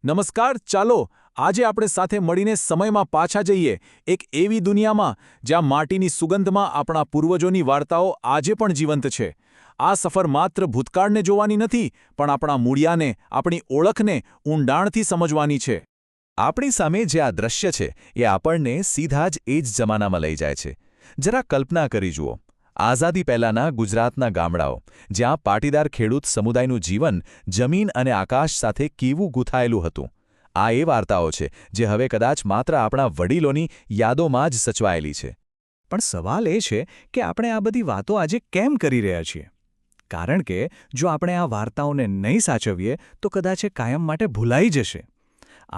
નમસ્કાર. ચાલો આજે આપણે સાથે મળીને સમયમાં પાછા જઈએ, એક એવી દુનિયામાં જ્યાં માટીની સુગંધમાં આપણા પૂર્વજોની વાર્તાઓ આજે પણ જીવંત છે. આ સફર માત્ર ભૂતકાળને જોવાની નથી, પણ આપણા મૂળિયાને, આપણી ઓળખને ઊંડાણથી સમજવાની છે. આપણી સામે જે આ દ્રશ્ય છે એ આપણને સીધા જ એ જ જમાનામાં લઈ જાય છે. જરા કલ્પના કરી જુઓ. આઝાદી પહેલાંના ગુજરાતના ગામડાઓ, જ્યાં પાટીદાર ખેડૂત સમુદાયનું જીવન જમીન અને આકાશ સાથે કેવું ગૂંથાયેલું હતું. આ એ વાર્તાઓ છે જે હવે કદાચ માત્ર આપણા વડીલોની યાદોમાં જ સચવાયેલી છે. પણ સવાલ એ છે કે આપણે આ બધી વાતો આજે કેમ કરી રહ્યા છીએ? કારણ કે જો આપણે આ વાર્તાઓને નહીં સાચવીએ તો કદાચ એ કાયમ માટે ભૂલાઈ જશે.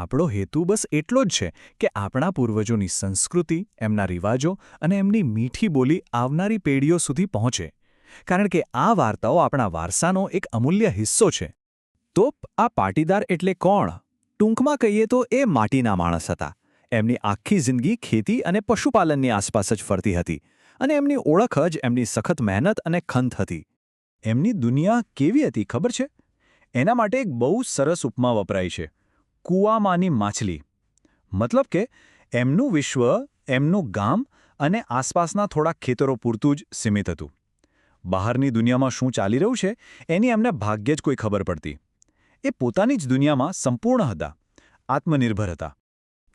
આપણો હેતુ બસ એટલો જ છે કે આપણા પૂર્વજોની સંસ્કૃતિ, એમના રિવાજો અને એમની મીઠી બોલી આવનારી પેઢીઓ સુધી પહોંચે. કારણ કે આ વાર્તાઓ આપણા વારસાનો એક અમૂલ્ય હિસ્સો છે. તો આ પાટીદાર એટલે કોણ? ટૂંકમાં કહીએ તો એ માટીના માણસ હતા. એમની આખી જિંદગી ખેતી અને પશુપાલનની આસપાસ જ ફરતી હતી અને એમની ઓળખ જ એમની સખત મહેનત અને ખંત હતી. એમની દુનિયા કેવી હતી ખબર છે? એના માટે એક બહુ સરસ ઉપમા વપરાય છે: કૂવામાંની માછલી. મતલબ કે એમનું વિશ્વ, એમનું ગામ અને આસપાસના થોડા ખેતરો પૂરતું જ સીમિત હતું. બહારની દુનિયામાં શું ચાલી રહ્યું છે એની એમને ભાગ્યે જ કોઈ ખબર પડતી. એ પોતાની જ દુનિયામાં સંપૂર્ણ હતા, આત્મનિર્ભર હતા.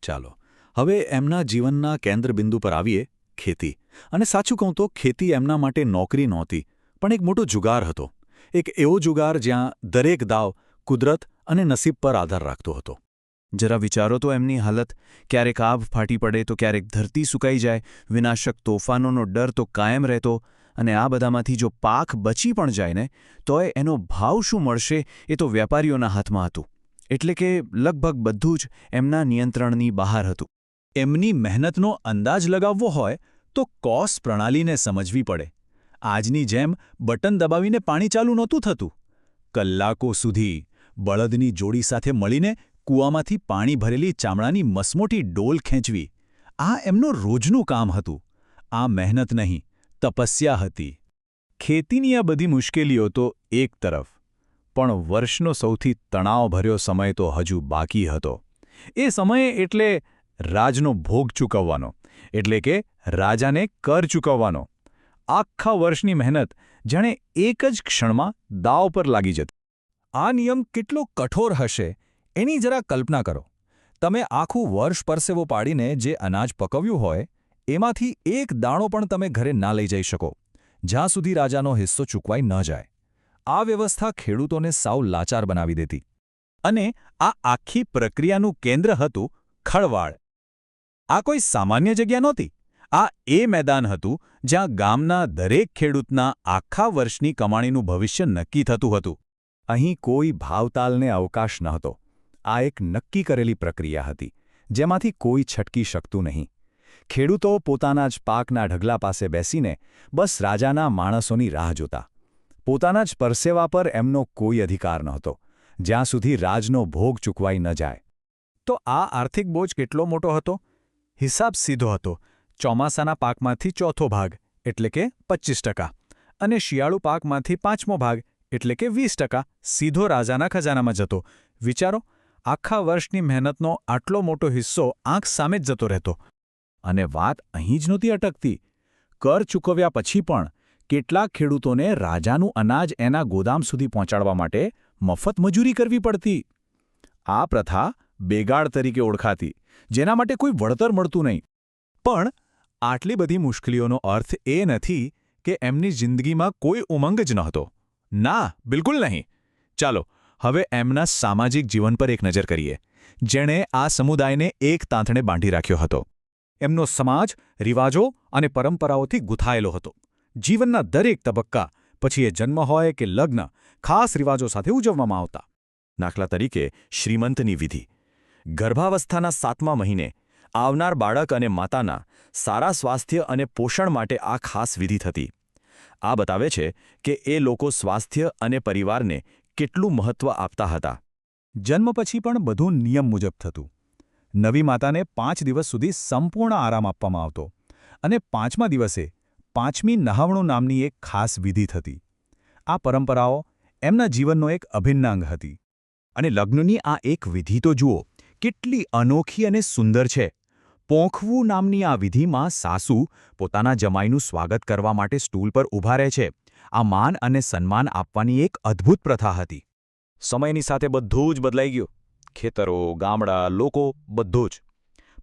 ચાલો હવે એમના જીવનના કેન્દ્રબિંદુ પર આવીએ, ખેતી. અને સાચું કહું તો ખેતી એમના માટે નોકરી નહોતી, પણ એક મોટો જુગાર હતો. એક એવો જુગાર જ્યાં દરેક દાવ કુદરત અને નસીબ પર આધાર રાખતો હતો. જરા વિચારો તો એમની હાલત. ક્યારેક આભ ફાટી પડે તો ક્યારેક ધરતી સુકાઈ જાય, વિનાશક તોફાનોનો ડર તો કાયમ રહેતો. અને આ બધામાંથી જો પાક બચી પણ જાય ને, તોય એનો ભાવ શું મળશે એ તો વેપારીઓના હાથમાં હતું. એટલે કે લગભગ બધું જ એમના નિયંત્રણની બહાર હતું. એમની મહેનતનો અંદાજ લગાવવો હોય તો કોષ પ્રણાલીને સમજવી પડે. આજની જેમ બટન દબાવીને પાણી ચાલુ નહોતું થતું. કલાકો સુધી બળદની જોડી સાથે મળીને કૂવામાંથી પાણી ભરેલી ચામડાની મસમોટી ડોલ ખેંચવી, આ એમનું રોજનું કામ હતું. આ મહેનત નહીં, તપસ્યા હતી. ખેતીની આ બધી મુશ્કેલીઓ તો એક તરફ, પણ વર્ષનો સૌથી તણાવભર્યો સમય તો હજુ બાકી હતો. એ સમય એટલે રાજનો ભોગ ચૂકવવાનો, એટલે કે રાજાને કર ચૂકવવાનો. આખા વર્ષની મહેનત જાણે એક જ ક્ષણમાં દાવ પર લાગી જતી. આ નિયમ કેટલો કઠોર હશે એની જરા કલ્પના કરો. તમે આખું વર્ષ પરસેવો પાડીને જે અનાજ પકવ્યું હોય એમાંથી એક દાણો પણ તમે ઘરે ના લઈ જઈ શકો, જ્યાં સુધી રાજાનો હિસ્સો ચૂકવાઈ ન જાય. આ વ્યવસ્થા ખેડૂતોને સાવ લાચાર બનાવી દેતી. અને આ આખી પ્રક્રિયાનું કેન્દ્ર હતું ખળવાળ. આ કોઈ સામાન્ય જગ્યા નહોતી. આ એ મેદાન હતું જ્યાં ગામના દરેક ખેડૂતના આખા વર્ષની કમાણીનું ભવિષ્ય નક્કી થતું હતું. અહીં કોઈ ભાવતાલને અવકાશ નહોતો. આ એક નક્કી કરેલી પ્રક્રિયા હતી, જેમાંથી કોઈ છટકી શકતું નહીં. ખેડૂતો પોતાના જ પાકના ઢગલા પાસે બેસીને બસ રાજાના માણસોની રાહ જોતા. પોતાના જ પરસેવા પર એમનો કોઈ અધિકાર નહોતો, જ્યાં સુધી રાજનો ભોગ ચૂકવાઈ ન જાય. તો આ આર્થિક બોજ કેટલો મોટો હતો? હિસાબ સીધો હતો. ચોમાસાના પાકમાંથી ચોથો ભાગ, એટલે કે 25%, અને શિયાળુ પાકમાંથી 5મો ભાગ, એટલે કે 20% સીધો રાજાના ખજાનામાં જતો. વિચારો, આખા વર્ષની મહેનતનો આટલો મોટો હિસ્સો આંખ સામે જ જતો રહેતો. અને વાત અહીં જ નહોતી અટકતી. કર ચૂકવ્યા પછી પણ કેટલાક ખેડૂતોને રાજાનું અનાજ એના ગોદામ સુધી પહોંચાડવા માટે મફત મજૂરી કરવી પડતી. આ પ્રથા બેગાડ તરીકે ઓળખાતી, જેના માટે કોઈ વળતર મળતું નહીં. પણ આટલી બધી મુશ્કેલીઓનો અર્થ એ નથી કે એમની જિંદગીમાં કોઈ ઉમંગ જ નહોતો. ના, બિલકુલ નહીં. ચાલો હવે એમના સામાજિક જીવન પર એક નજર કરીએ, જેણે આ સમુદાયને એક તાંતણે બાંધી રાખ્યો હતો. એમનો સમાજ રિવાજો અને પરંપરાઓથી ગૂંથાયેલો હતો. જીવનના દરેક તબક્કા, પછી એ જન્મ હોય કે લગ્ન, ખાસ રિવાજો સાથે ઉજવવામાં આવતા. દાખલા તરીકે શ્રીમંતની વિધિ. ગર્ભાવસ્થાના 7મા મહિને આવનાર બાળક અને માતાના સારા સ્વાસ્થ્ય અને પોષણ માટે આ ખાસ વિધિ થતી. આ બતાવે છે કે એ લોકો સ્વાસ્થ્ય અને પરિવારને કેટલું મહત્ત્વ આપતા હતા. જન્મ પછી પણ બધું નિયમ મુજબ થતું. નવી માતાને 5 દિવસ સુધી સંપૂર્ણ આરામ આપવામાં આવતો અને 5મા દિવસે 5મી નહાવણું નામની એક ખાસ વિધિ થતી. આ પરંપરાઓ એમના જીવનનો એક અભિન્ન અંગ હતી. અને લગ્નની આ એક વિધિ તો જુઓ, કેટલી અનોખી અને સુંદર છે. પોંખવું નામની આ વિધિમાં સાસુ પોતાના જમાઈનું સ્વાગત કરવા માટે સ્ટૂલ પર ઊભા રહે છે. આ માન અને સન્માન આપવાની એક અદ્ભુત પ્રથા હતી. સમયની સાથે બધું જ બદલાઈ ગયું. ખેતરો, ગામડા, લોકો, બધું જ.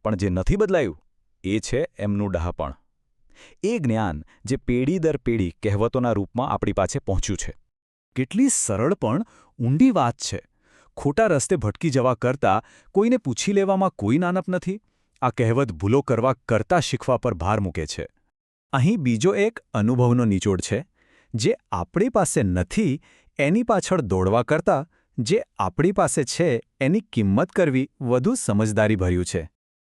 પણ જે નથી બદલાયું એ છે એમનું ડહાપણ. એ જ્ઞાન જે પેઢી દર પેઢી કહેવતોના રૂપમાં આપણી પાસે પહોંચ્યું છે. કેટલી સરળ પણ ઊંડી વાત છે. ખોટા રસ્તે ભટકી જવા કરતાં કોઈને પૂછી લેવામાં કોઈ નાનપ નથી. આ કહેવત ભૂલો કરવા કરતાં શીખવા પર ભાર મૂકે છે. અહીં બીજો એક અનુભવનો નિચોડ છે. જે આપણી પાસે નથી એની પાછળ દોડવા કરતાં જે આપણી પાસે છે એની કિંમત કરવી વધુ સમજદારીભર્યું છે.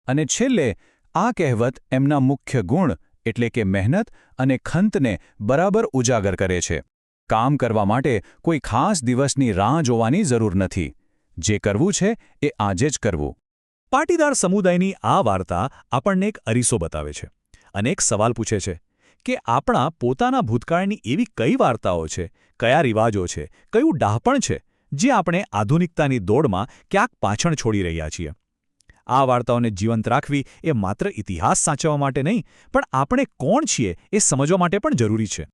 અને છેલ્લે આ કહેવત એમના મુખ્ય ગુણ એટલે કે મહેનત અને ખંતને બરાબર ઉજાગર કરે છે. કામ કરવા માટે કોઈ ખાસ દિવસની રાહ જોવાની જરૂર નથી. જે કરવું છે એ આજે જ કરવું. પાટીદાર સમુદાયની આ વાર્તા આપણને એક અરીસો બતાવે છે અને એક સવાલ પૂછે છે કે આપણા પોતાના ભૂતકાળની એવી કઈ વાર્તાઓ છે, કયા રિવાજો છે, કયું ડહાપણ છે જે આપણે આધુનિકતાની દોડમાં ક્યાંક પાછળ છોડી રહ્યા છીએ. આ વાર્તાઓને જીવંત રાખવી એ માત્ર ઇતિહાસ સાચવવા માટે નહીં, પણ આપણે કોણ છીએ એ સમજવા માટે પણ જરૂરી છે.